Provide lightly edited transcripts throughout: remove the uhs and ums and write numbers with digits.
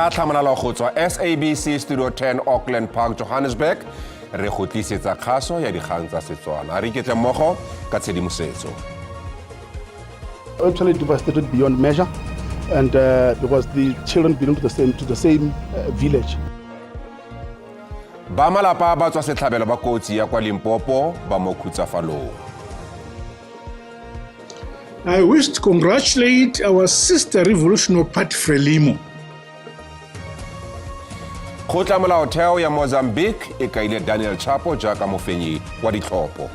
ya tlhamalalo go tswa SABC Studio 10 Auckland Park, Johannesburg. Re go tlisetsa kgaso ya dikgang tsa Setswana. Re iketle mmogo ka tshedimosetso. Actually devastated beyond measure, and because the children belong to the same village. Ba malapa ba tswa setlhabelo ba kotsi ya kwa Limpopo ba mo khutsafalong. I wish to congratulate our sister Revolutionary Party Frelimo. Khotla molaotheo ya Mozambique e kaile Daniel Chapo jaaka mofenyi wa ditlhopho.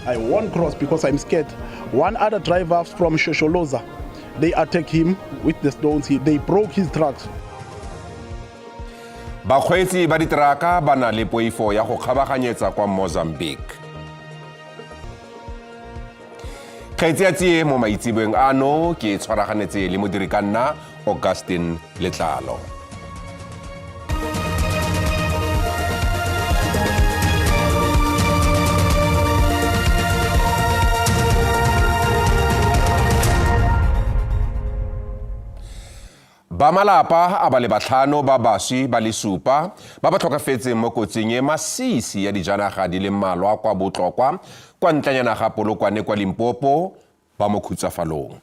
I won't cross because I'm scared. One other driver from Shosholoza, they attacked him with the stones. They broke his trucks. Bakgweetsi ba diteraka ba na le poifo ya go kgabaganyetsa kwa Mozambique. Kgaitsatsi mo maitsibeng ano ke tshwaraganetse le modiri ka nna Augustine Letlalo. Ba malapa a ba le batlhano ba baswi ba le supa ba ba tlhokafetseng mo kotsing e masisi ya dijanaga di le mmalwa kwa botlokwa kwa ntlanyana ga Polokwane kwa Limpopo ba mo khutsafalong.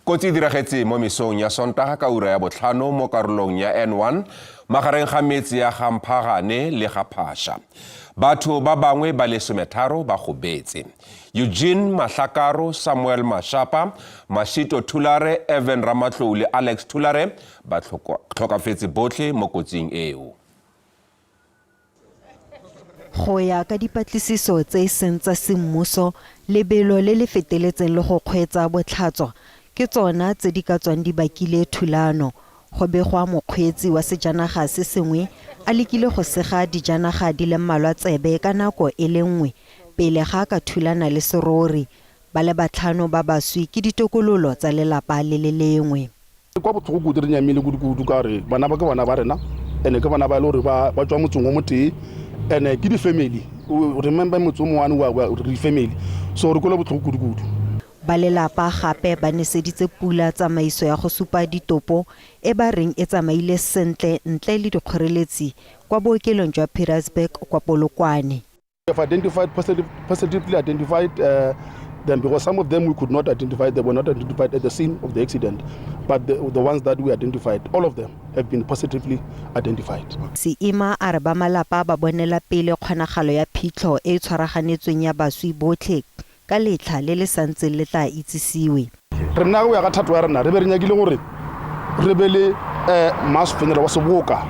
Kotsi e diragetse mo mesong ya Sontaga ka ura ya botlhano mo karolong ya N1 magareng ga metsi ya ga Mphagane le ga Phasha. Batho ba bangwe ba le 13 ba gobetse. Eugene Mahlakaro, Samuel Mashapa, Mashito Thulare, Evan Ramatlou le Alex Thulare ba tlhokafetse botlhe mo kotsing eo. Go ya ka dipatlisiso tse e seng tsa semmuso, lebelo le le feteletseng le go kgweetsa botlhatswa ke tsona tse di ka tswang di bakile thulano. Go begwa mokgweetsi wa sejanaga se sengwe a lekile go sega dijanaga di le mmalwa tsebe ka nako e le nngwe pele ga ka thulana le serori. Ba le batlhano ba baswi ke ditokololo tsa lelapa le le lengwe. Kwa botlhoko kudu re nyamile kudu ka re bana ba ke bana ba rena ene ke bana ba le re ba tswa motsong o motee ene ke di family. Remember motsomo one wa re family, so re kola botlhoko kudu. Ba lelapa gape ba neseditse pula tsamaiso ya go supa ditopo e ba reng e tsamaile sentle ntle le dikgoreletsi kwa bookelong jwa Pietersburg kwa Polokwane. We have identified, positively identified them, because some of them we could not identify. They were not identified at the scene of the accident, but the ones that we identified, all of them have been positively identified. Seema a re ba malapa ba bonela pele kgonagalo ya phitlho e tshwaraganetsweng ya baswi botlhe ka letlha le le santse le tla itsisiwe. Re nna go ya ga thato ya rena re be re nyakile gore re be le mass funeral wa Seboka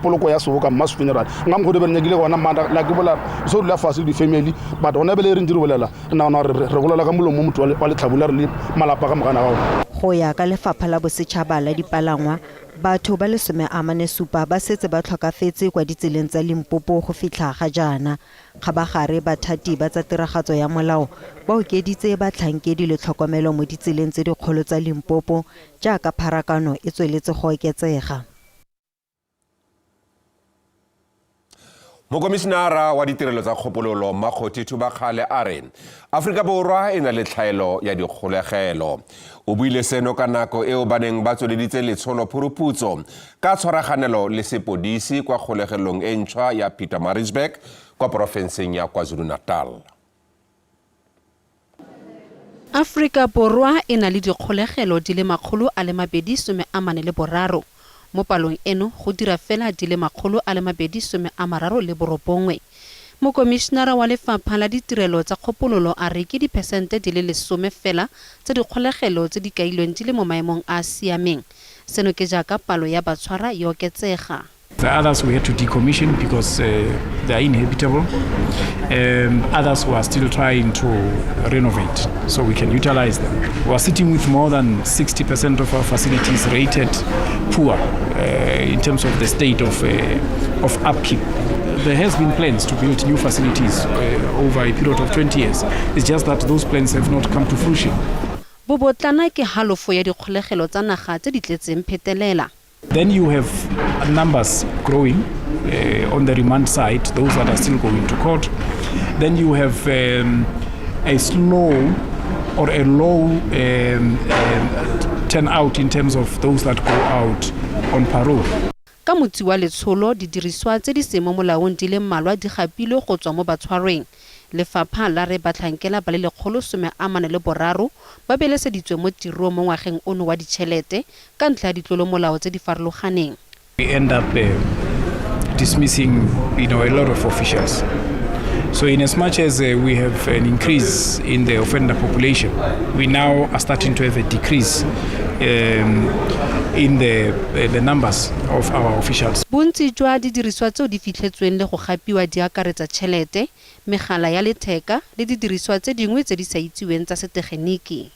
poloko ya Seboka mass funeral ngam go be re nyakile gona manda la ke bola so la fase di family but ona be le re ndiri bolela nna re golela ka molomo motho wa letlhabula re le malapa ka mogana gago. Go ya ka lefapha la bosetšhaba la dipalangwa, batho ba le 47 ba setse ba tlhokafetse kwa ditseleng tsa Limpopo go fitlha ga jaana. Kgabagare bathati ba tsa tiragatso ya molao ba okeditse batlhankedi le tlhokomelo mo ditseleng tse dikgolo tsa Limpopo jaaka pharakano e tsweletse go oketsega. Mokomisinara wa ditirelo tsa kgopololo Makgothi Thubakgale a re Afrika Borwa e na le tlhaelo ya dikgolegelo. O buile seno ka nako eo ba neng ba tsweleditse letsholo phuruphutso ka tshwaraganelo le sepodisi kwa kgolegelong e ntšhwa ya Pietermaritzburg kwa porofenseng ya KwaZulu-Natal. Afrika Borwa e na le dikgolegelo di le 243. Mo palong eno go dira fela di le 239. Mokomisinara wa lefapha la ditirelo tsa kgopololo a re ke diphesente di le 10 fela tsa dikgolegelo tse di kailweng di le mo maemong a siameng. Seno ke jaaka palo ya batshwara e oketsega. The others we had to decommission because they are inhabitable. Others were still trying to renovate so we can utilize them. We are sitting with more than 60% of our facilities rated poor in terms of the state of upkeep. There has been plans to build new facilities over a period of 20 years. It's just that those plans have not come to fruition. Bobotlana ke halofo ya dikgolegelo tsa naga tse di tletseng phetelela. Then you have numbers growing on the remand side, those that are still going to court. Then you have a slow or a low turnout in terms of those that go out on parole. Ka motsi wa letsholo didiriswa tse di seng mo molaong di le mmalwa di gapilwe go tswa mo batshwarweng. Lefapha la re batlhankela ba le 143 ba beleseditswe mo tirong mo ngwageng ono wa ditšhelete ka ntlha ya ditlolomolao tse di farologaneng. We end up dismissing a lot of officials. So in as much as we have an increase in the offender population, we now are starting to have a decrease in the numbers of our officials. Bontsi jwa didiriswa tseo di fitlhetsweng le go gapiwa di akaretsa tšhelete, megala ya letheka le didiriswa tse dingwe tse di sa itsiweng tsa setegeniki.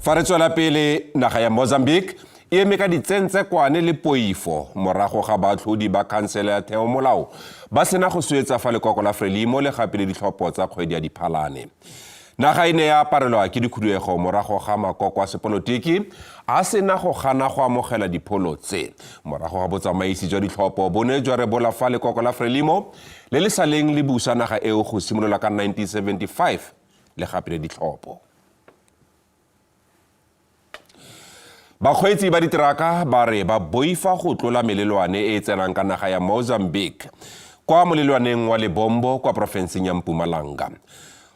Fa re tswela pele naga ya Mozambique e eme ka ditsentse kwane le poifo morago ga batlhodi ba khansele ya theomolao ba sena go swetsa fa lekoko la Frelimo le gape le ditlhopho tsa kgwedi ya Diphalane. Naga e ne ya aparelwa ke dikhuduego morago ga makoko a sepolotiki a sena go gana go amogela dipholo tse morago ga botsamaisi jwa ditlhopho bone jwa rebola fa lekoko la Frelimo le le saleng le busa naga eo go simolola ka 1975 le gape le ditlhopho. Bakgweetsi ba diteraka ba re ba boifa go tlola melelwane e tsenang ka naga ya Mozambique kwa molelwaneng wa Lebombo kwa profenseng ya Mpumalanga.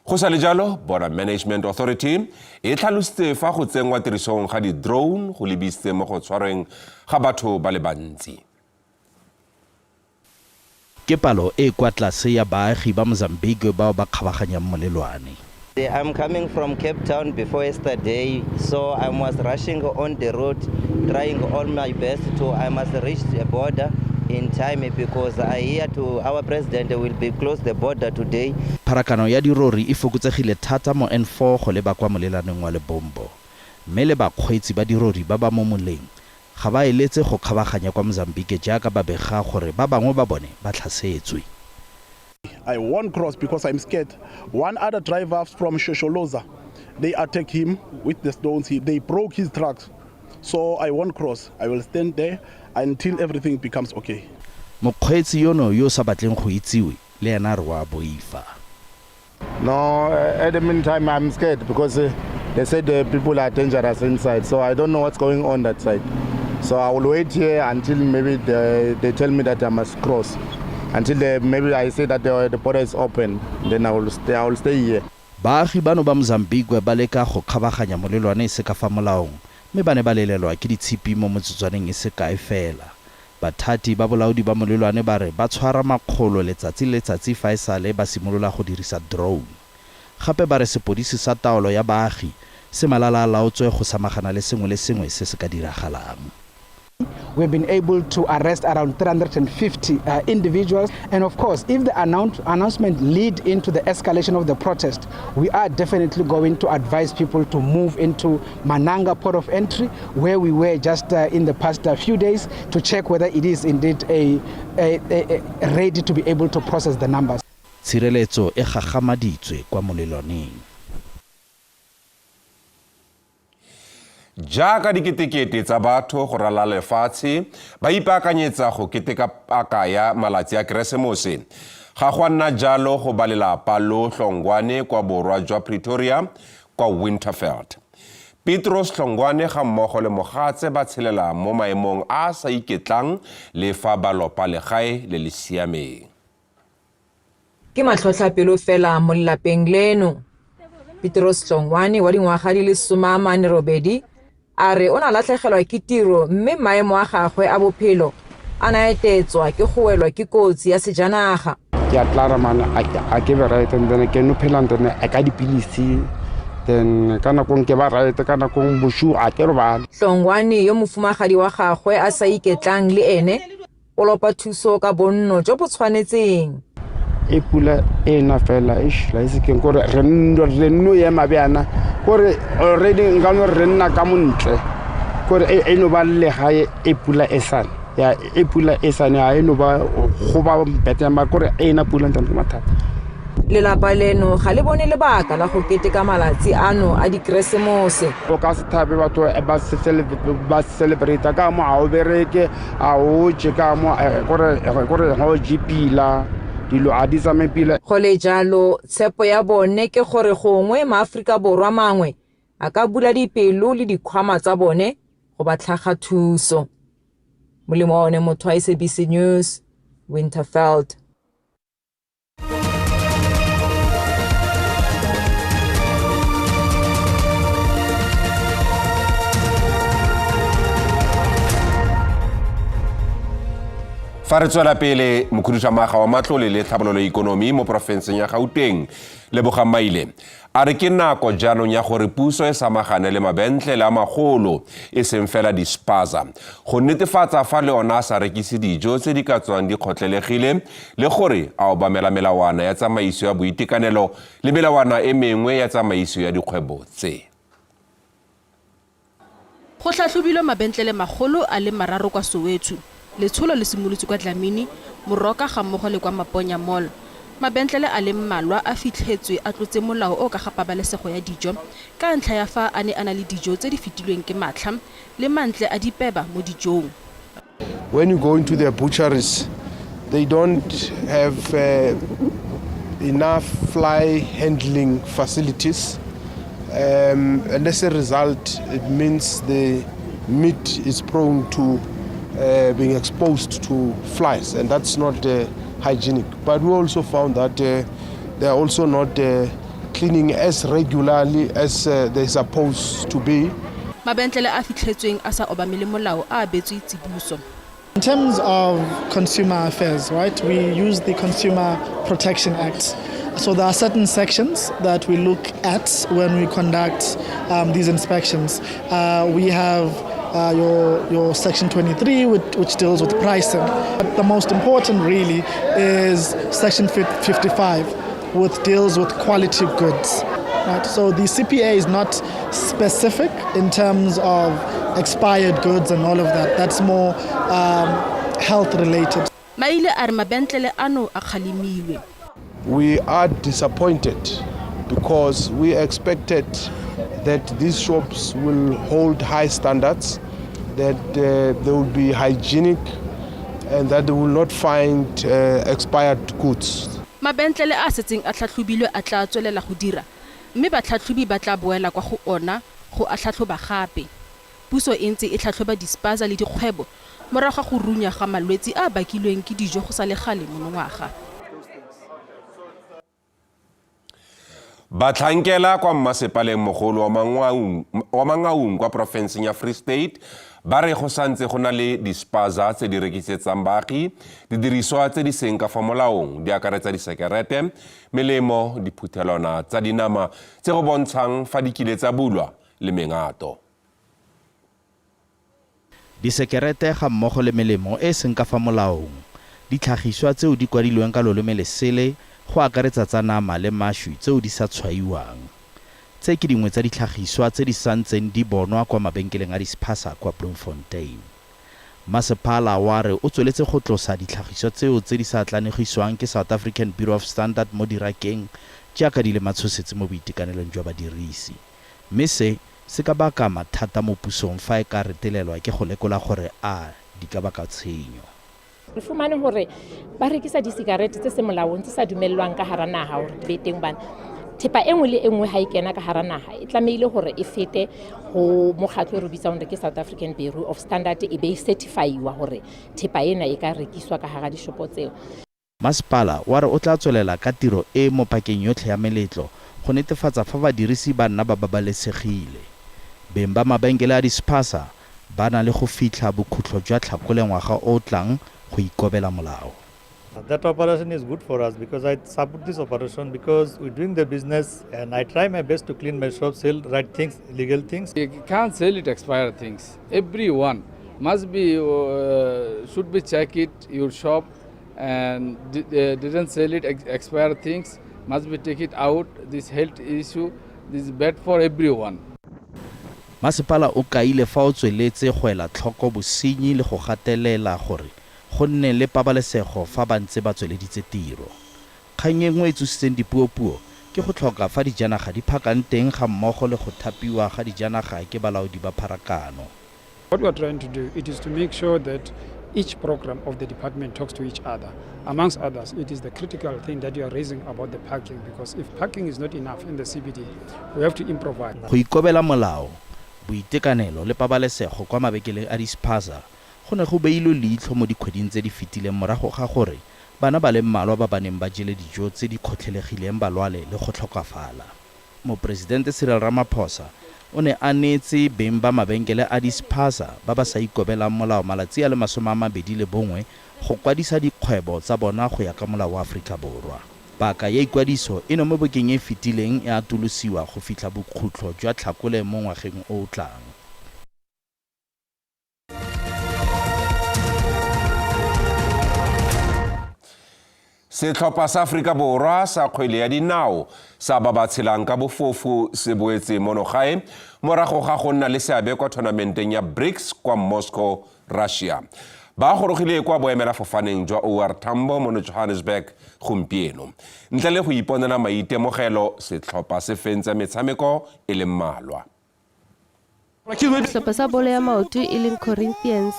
Go sa le jalo, Border Management Authority e tlhalositse fa go tsengwa tirisong ga di-drone go lebisitse mo go tshwareng ga batho ba le bantsi. Ke palo e kwa tlase ya baagi ba Mozambique bao ba kgabaganyang molelwane. I'm coming from Cape Town before yesterday, so I was rushing on the road, trying all my best I must reach the border in time because I hear to our president will be close the border today. Pharakano ya dirori e fokotsegile thata mo N4 go leba kwa molelaneng wa Lebombo. Mme le bakgweetsi ba dirori ba ba mo moleng ga ba eletse go kgabaganya kwa Mozambique jaaka ba bega gore ba bangwe ba bone ba tlhasetswe. I won't cross because I'm scared. One other driver from Shosholoza, they attacked him with the stones. They broke his trucks. So I won't cross. I will stand there until everything becomes okay. Mokgweetsi yono yo sa batleng go itsiwe le ena re wa boifa. No, at the meantime I'm scared because they said the people are dangerous inside. So I don't know what's going on that side. So I will wait here until maybe they tell me that I must cross. Until maybe I say that the border is open, then I will stay here. Baagi bano ba Mozambique ba leka go kgabaganya molelwane e se ka fa molaong mme ba ne ba lelelwa ke ditshipi mo motsotswaneng e se kae fela. Bathati ba bolaodi ba molelwane ba re ba tshwara makgolo letsatsi fa e sale ba simolola go dirisa drone. Gape ba re sepodisi sa taolo ya baagi se malala a laotswe go samagana le sengwe se se ka diragalang. We've been able to arrest around 350 individuals. And of course, if the announcement lead into the escalation of the protest, we are definitely going to advise people to move into Mananga port of entry, where we were just in the past few days, to check whether it is indeed ready to be able to process the numbers. Tshireletso e gagamaditswe kwa molelwaneng. Jaaka diketekete tsa batho go ralala lefatshe ba ipaakanyetsa go keteka paka ya malatsi a Keresemose ga go nna jalo go balelapa lo Hlongwane kwa borwa jwa Pretoria kwa Winterveld. Petros Hlongwane ga mmogo le mogatse ba tshelela mo maemong a sa iketlang le fa ba lopa legae le le siameng. Ke matlhotlhapelo fela mo lapeng leno. Petros Hlongwane wa dingwaga di le 48 a re o na latlhegelwa ke tiro mme maemo a gagwe a bophelo a naetetswa ke go welwa ke kotsi ya sejanaga. Ke a tlara man a ke be right and then ke no phela ntene a ka dipilisi then kana kong ke ba right kana kong boshu a ke robala. Hlongwane yo mofumagadi wa gagwe a sa iketlang le ene o lopa thuso ka bonno jo bo tshwanetseng. E pula e na fela la ise ke gore re no ya mabiana gore already ngano re nna ka montle gore e no ba le gae e pula esane ya e pula esane a e no ba go ba betema gore e na pula ntse mathata lelapa leno ga le bone lebaka la go keteka malatsi ano a dikeresemose. O ka se thabe batho ba celebrate ka mo a o bereke a o je ka mo gore ho jipila dilo a di tsame pila. Go le jalo tshepo ya bone ke gore gongwe maAforika Borwa mangwe a ka bula dipelo le dikgwama tsa bone go ba tlhaga thuso. Molemo wa one motho wa SABC News, Winterfeld. Fa re tswela pele mokhuduthamaga wa matlole le tlhabololo ikonomi mo porofenseng ya Gauteng Lebogang Maile a re ke nako jaanong ya gore puso e samagane le mabentlele a magolo e seng fela di Spaza go netefatsa fa le ona a sa rekise dijo tse di ka tswang di kgotlelegile le gore a obamela melawana ya tsamaiso ya boitekanelo le melawana e mengwe ya tsamaiso ya dikgwebo tse. Go tlhatlhobilwe mabentlele magolo a le 3 kwa Soweto. Letsholo le simolotse kwa Dlamini, Moroka ga mmogo le kwa Maponya Mall. Mabentlele a le mmalwa a fitlhetswe a tlotse molao o ka ga pabalesego ya dijo ka ntlha ya fa a ne a na le dijo tse di fetilweng ke matlha le mantle a dipeba mo dijong. When you go into their butcheries, they don't have enough fly handling facilities. And as a result, it means the meat is prone to being exposed to flies, and that's not hygienic. But we also found that they are also not cleaning as regularly as they're supposed to be. Mabentlele a fitlhetsweng a sa obamele molao a abetswe tsibuso. In terms of consumer affairs, right, we use the Consumer Protection Act. So there are certain sections that we look at when we conduct these inspections. We have your section 23, which deals with pricing. But the most important really is section 55, which deals with quality goods. Right? So the CPA is not specific in terms of expired goods and all of that. That's more health related. Maile a re mabentlele ano a kgalemiwe. We are disappointed because we expected that these shops will hold high standards, that they will be hygienic, and that they will not find expired goods. Mabentlele a setseng a tlhatlhobilwe a tla tswelela go dira, mme batlhatlhobi ba tla boela kwa go ona go a tlhatlhoba gape. Puso e ntse e tlhatlhoba dispaza le dikgwebo morago go runya ga malwetse a bakilweng ke dijo go sa le gale monongwaga. Batlhankela kwa mmasepaleng mogolo wa Mangaung kwa porofenseng ya Free State ba re go santse go na le dispaza tse di rekisetsang baagi didiriswa tse di seng ka fa molaong di akaretsa disekerete, melemo, diphuthelwana tsa dinama tse go bontshang fa di kile tsa bulwa le mengato. Disekerete ga mmogo le melemo e seng ka fa molaong ditlhagiswa tseo di kwadilweng ka loleme lesele go akaretsa tsa nama le mashu tseo di sa tshwaiwang. Tse ke dingwe tsa ditlhagiswa tse di santseng di bonwa kwa mabenkeleng a Spaza kwa Bloemfontein. Masepala wa re o tsweletse go tlosa ditlhagiswa tseo tse di sa tlanegiswang ke South African Bureau of Standard mo dirakeng jaaka di le matshosetse mo boitekanelong jwa badirisi. Mme se ka baka mathata mo pusong fa e ka retelelwa ke go lekola gore a di ka baka tshenyo. Re fumane hore ba rekisa disigarete tse se molaong tse sa dumellwang ka hara naha hore be teng bana. Thepa engwe le engwe ha e kena ka hara naha e tlameile hore e fete ho mokgatlo re bitsa hore ke South African Bureau of Standard e be certifyiwa hore thepa ena e ka rekiswa ka hara dishopo tseo. Masepala wa re o tla tswelela ka tiro e mo pakeng yotlhe ya meletlo go netefatsa fa badirisi ba nna ba babalesegile. Beng ba mabenkele a Spaza ba na le go fitlha bokhutlo jwa Tlhakole ngwaga o tlang go ikobela molao. That operation is good for us because I support this operation because we're doing the business and I try my best to clean my shop, sell right things, legal things. You can't sell it expired things. Everyone must be should be check it your shop and didn't sell it expired things must be take it out. This health issue this is bad for everyone. Masepala o kaile fa o tsweletse go ela tlhoko bosenyi le go gatelela gore go nne le pabalesego fa ba ntse ba tsweleditse tiro. kgang e nngwe e tsositseng dipuopuo ke go tlhoka fa dijanaga di phakang teng ga mmogo le go thapiwa ga dijanaga ke balaodi ba pharakano. What we are trying to do it is to make sure that each program of the department talks to each other. Amongst others, it is the critical thing that you are raising about the parking, because if parking is not enough in the CBD, we have to improvise. Go ikobela molao, boitekanelo le pabalesego kwa mabekeleng a di-Spaza go ne go beilwe leitlho mo dikgweding tse di fetileng morago ga gore bana ba le mmalwa ba baneng ba jele dijo tse di kgotlhelegileng balwale le go tlhokafala. Moporesidente Cyril Ramaphosa o ne a neetse beng ba mabenkele a di-Spaza ba ba sa ikobelang molao malatsi a le 21 go kwadisa dikgwebo tsa bona go ya ka molao wa Aforika Borwa. Paka ya ikwadiso e no mo bokeng e fetileng e atolosiwa go fitlha bokhutlo jwa Tlhakole mo ngwageng o o tlang. Setlhopha sa Aforika Borwa sa kgwele ya dinao sa ba ba tshelang ka bofofu se boetse monogae morago ga go nna le seabe kwa tournamenteng ya BRICS kwa Moscow, Russia. Ba gorogile kwa boemela fofaneng jwa OR Tambo mo Johannesburg gompieno. Ntle le go iponela maitemogelo, setlhopha se fentse metshameko e le mmalwa. Setlhopha sa bolo ya maoto e leng Corinthians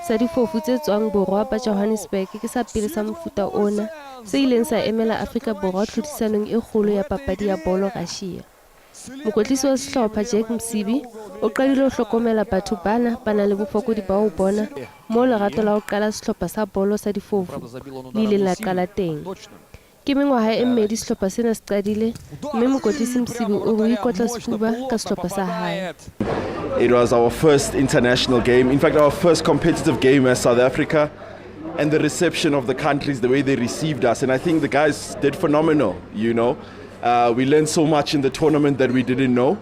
sa difofu tse tswang borwa ba Johannesburg ke sa pele sa mofuta ona se ileng sa emela Afrika Borwa tlhodisanong e kgolo ya papadi ya bolo Russia. Mokotlisi wa sehlopha Jack Msibi o qadile ho hlokomela batho bana ba nang le bofokodi ba ho bona mo lerato la ho qala sehlopha sa bolo sa difofu le ileng la qala teng. Ke mengwaha e mmedi sehlopha sena se qadile mme mokotlisi Msibi o ho ikotla sefuba ka sehlopha sa hae. It was our first international game, in fact our first competitive game as South Africa, and the reception of the countries, the way they received us, and I think the guys did phenomenal, you know. We learned so much in the tournament that we didn't know.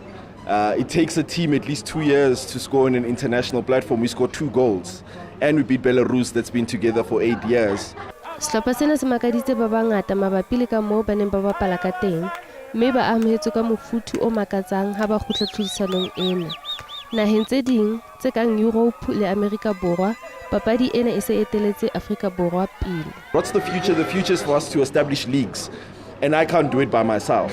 It takes a team at least 2 years to score on an international platform. We scored 2 goals and we beat Belarus that's been together for 8 years. Sehlopha sena se makaditse ba bangata mabapi le ka moo ba neng ba bapala ka teng, mme ba amohetswe ka mofuthu o makatsang ha ba kgutla tlhodisanong ena. Naheng tse ding tse kang Europe le Amerika Borwa, papadi ena e se eteletse Afrika Borwa pele. What's the future? The future is for us to establish leagues. And I can't do it by myself.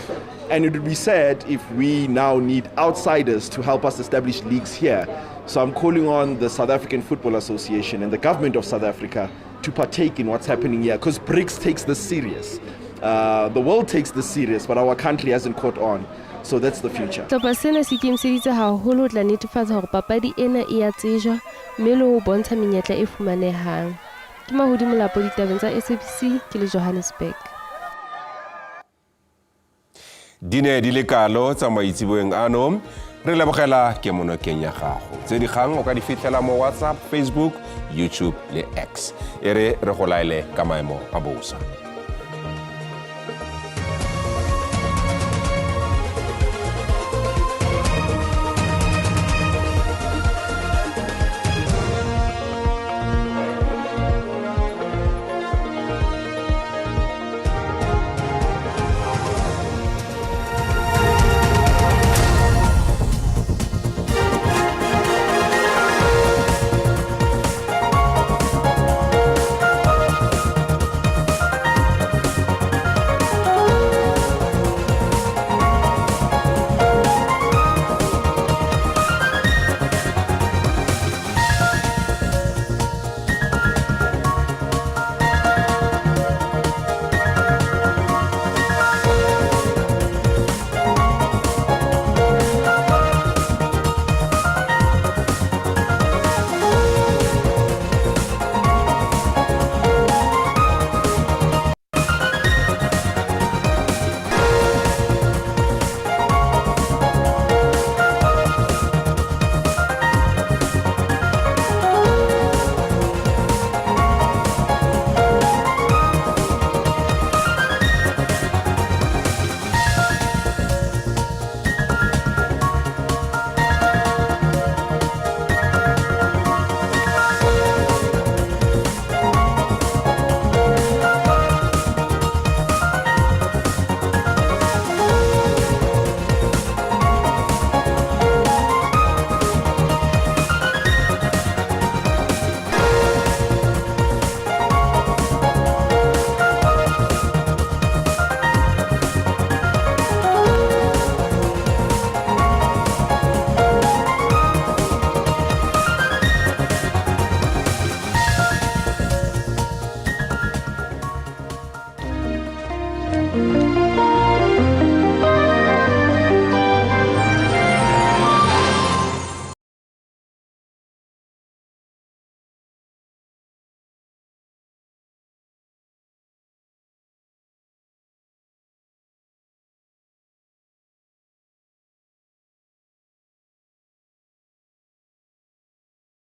And it would be sad if we now need outsiders to help us establish leagues here. So I'm calling on the South African Football Association and the government of South Africa to partake in what's happening here, because BRICS takes this serious. The world takes this serious, but our country hasn't caught on. So that's the future. Sehlopha sena se ikemiseditse haholo ho tla netefatsa hore papadi ena e a tsejwa mme le ho bontsha menyetla e fumanehang. Ke Mahudi Molapo, ditabeng tsa SABC, ke le Johannesburg. Dine di le kalo tsa maitseboeng ano re lebogela ke monokeng ya gago. Tse dikgang o ka di fitlhela mo WhatsApp, Facebook, YouTube le X. Ere re go laele ka maemo a bosa.